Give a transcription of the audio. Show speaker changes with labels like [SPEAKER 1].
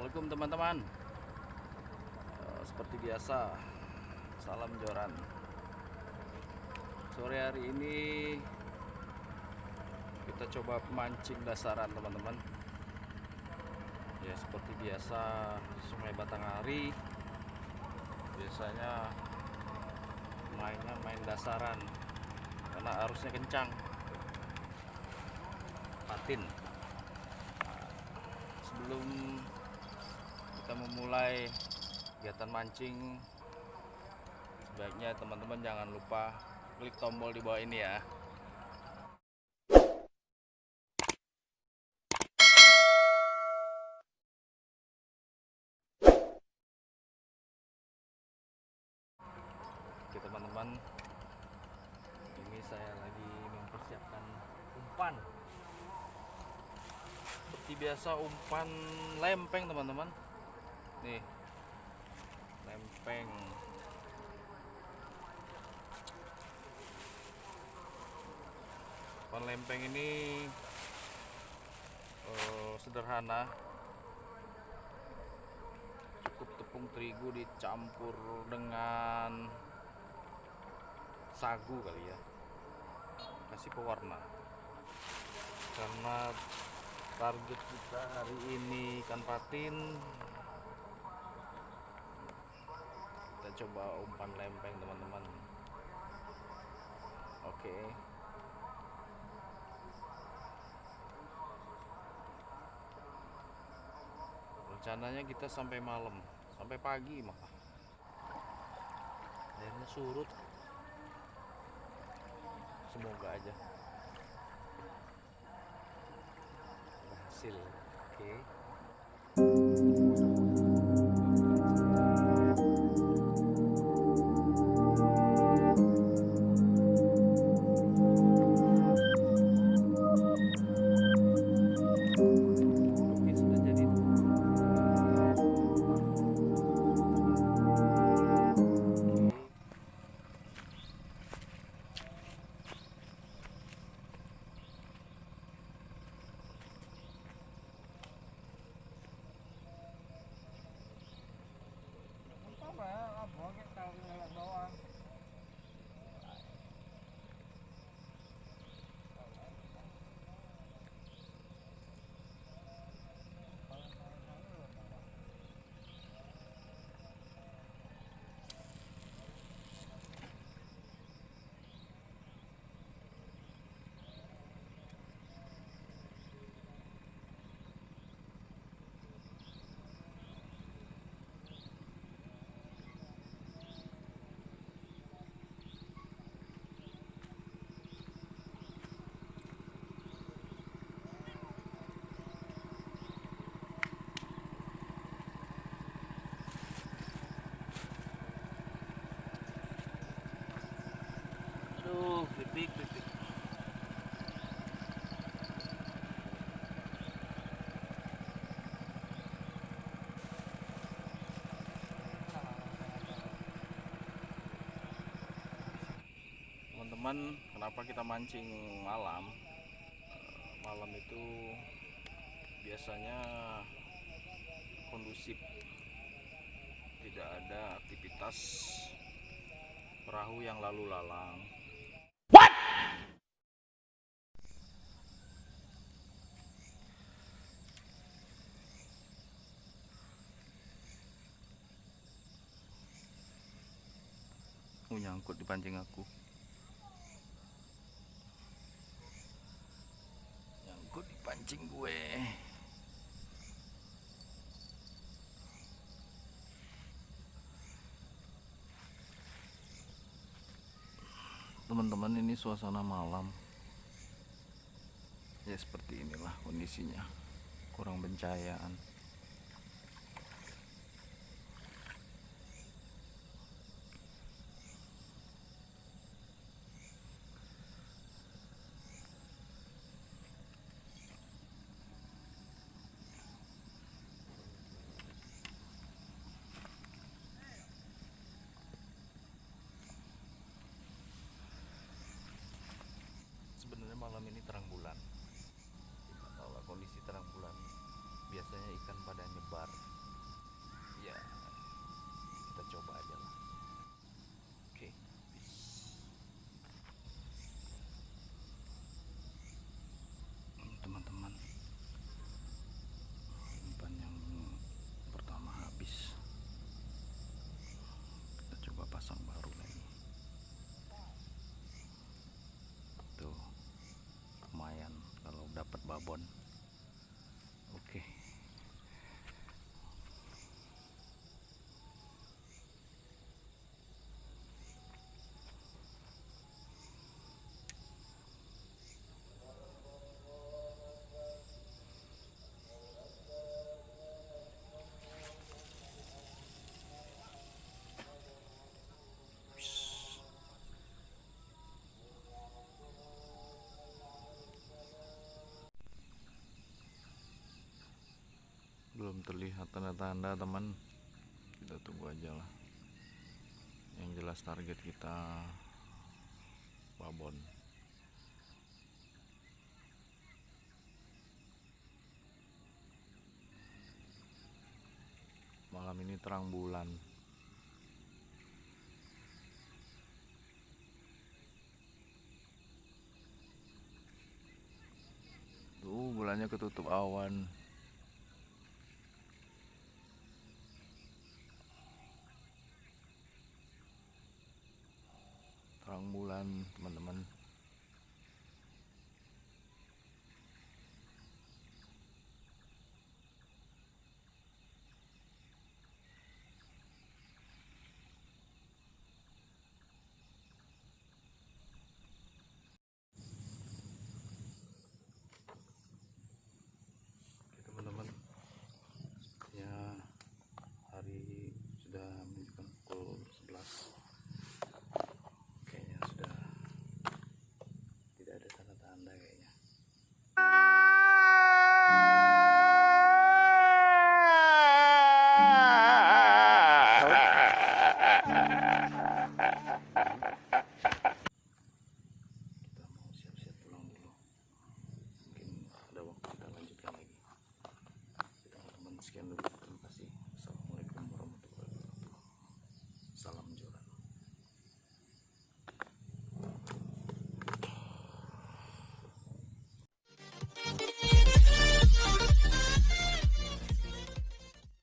[SPEAKER 1] Assalamualaikum teman-teman. Seperti biasa, salam joran. Sore hari ini kita coba mancing dasaran teman-teman. Ya seperti biasa, Sungai Batanghari biasanya mainnya main dasaran karena arusnya kencang. Patin. Sebelum kita memulai kegiatan mancing, sebaiknya teman-teman jangan lupa klik tombol di bawah ini ya. Oke teman-teman, ini saya lagi mempersiapkan umpan. Seperti biasa umpan lempeng teman-teman. Nih, lempeng. Umpan lempeng ini sederhana. Cukup tepung terigu dicampur dengan sagu kali ya. Kasih pewarna. Karena target kita hari ini ikan patin, kita coba umpan lempeng teman-teman. Oke. Rencananya kita sampai malam, sampai pagi malah. Airnya surut. Semoga aja berhasil. Oke. Pipik. Teman-teman, kenapa kita mancing malam? Malam itu biasanya kondusif, tidak ada aktivitas perahu yang lalu lalang. Nyangkut di pancing aku. Nyangkut di pancing gue. teman-teman, ini suasana malam. Ya seperti inilah kondisinya, kurang pencahayaan. Sebenarnya malam ini terang bulan. Kita tahu lah kondisi terang bulan, biasanya ikan pada nyebar. Ya, kita coba aja lah. Oke, teman-teman, umpan yang pertama habis. Kita coba pasang baru lagi. Tuh, lumayan kalau dapat babon. Oke. Belum terlihat tanda-tanda, teman. Kita tunggu aja lah. Yang jelas target kita babon. Malam ini terang bulan. Tuh, bulannya ketutup awan.